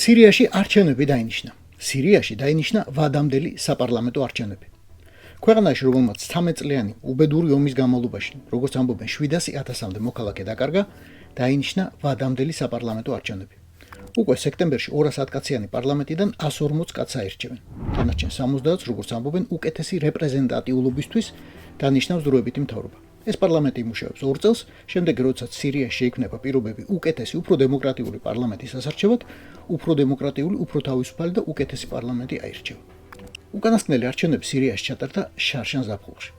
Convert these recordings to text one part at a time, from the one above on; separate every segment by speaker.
Speaker 1: სირიაში არჩევნები დაინიშნა. სირიაში დაინიშნა ვადამდელი საპარლამენტო არჩევნები. ქვეყანაში, რომელმაც 13 წლიანი უბედური ომის განმავლობაში, როგორც ამბობენ, 700,000-მდე მოქალაქე დაკარგა, დაინიშნა ვადამდელი საპარლამენტო არჩევნები. უკვე სექტემბერში 200 კაციანი პარლამენტიდან 140 კაცს აირჩევენ. დანარჩენ 70-ს, როგორც ამბობენ, უკეთესი რეპრეზენტატიულობისთვის დანიშნავს დროებითი მთავრობა. ეს პარლამენტი იმუშავებს 2 წელს, შემდეგ როდესაც სირიაში შეიქმნება პირობები უკეთესი, უფრო დემოკრატიული პარლამენტის ასარჩევად, უფრო დემოკრატიული, უფრო თავისუფალი და უკეთესი პარლამენტი აირჩევა. უკანასკნელი არჩევნები სირიაში ჩატარდა შარშან ზაფხულში.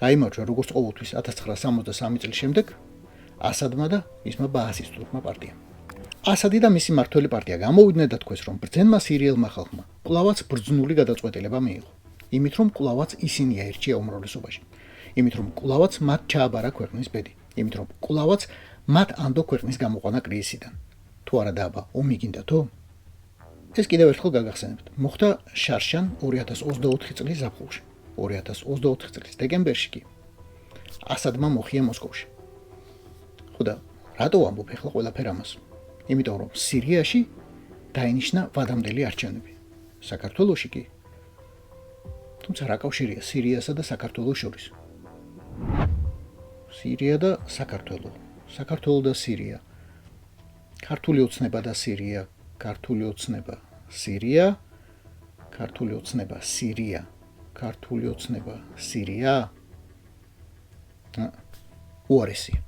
Speaker 1: გაიმარჯვა როგორც ყოველთვის 1963 წლის შემდეგ ასადმა და მისმა ბაასისტურმა პარტიამ. ასადი და მისი მმართველი პარტია გამოვიდნენ და თქვეს, რომ ბრძენმა სირიელმა ხალხმა კვლავაც ბრძნული გადაწყვეტილება მიიღო. იმით, რომ კვლავაც ისინი აირჩია უმრავლესობაში. იმით, რომ კვლავაც მათ ჩააბარა ქვეყნის ბედი. იმით, რომ კვლავაც მათ ანდო ქვეყნის გამოყვანა კრიზისიდან. თუ არა და აბა, ომი გინდათო? ეს კიდევ ერთხელ გაგახსენებთ. მოხდა შარშან 2024 წლის ზაფხულში. 2024 წლის დეკემბერში კი ასადმა მოხია მოსკოვში. ხოდა, რატო ვამბობ ახლა ყველაფერ ამას? იმიტომ, რომ სირიაში დაინიშნა ვადამდელი არჩევნები. საქართველოში კი. თუმცა რა კავშირია სირიასა და საქართველოს შორის? სირია და საქართველო. საქართველო და სირია. ქართული ოცნება და სირია. ქართული ოცნება სირია. ქართული ოცნება სირია. ქართული ოცნება სირია. უარესია.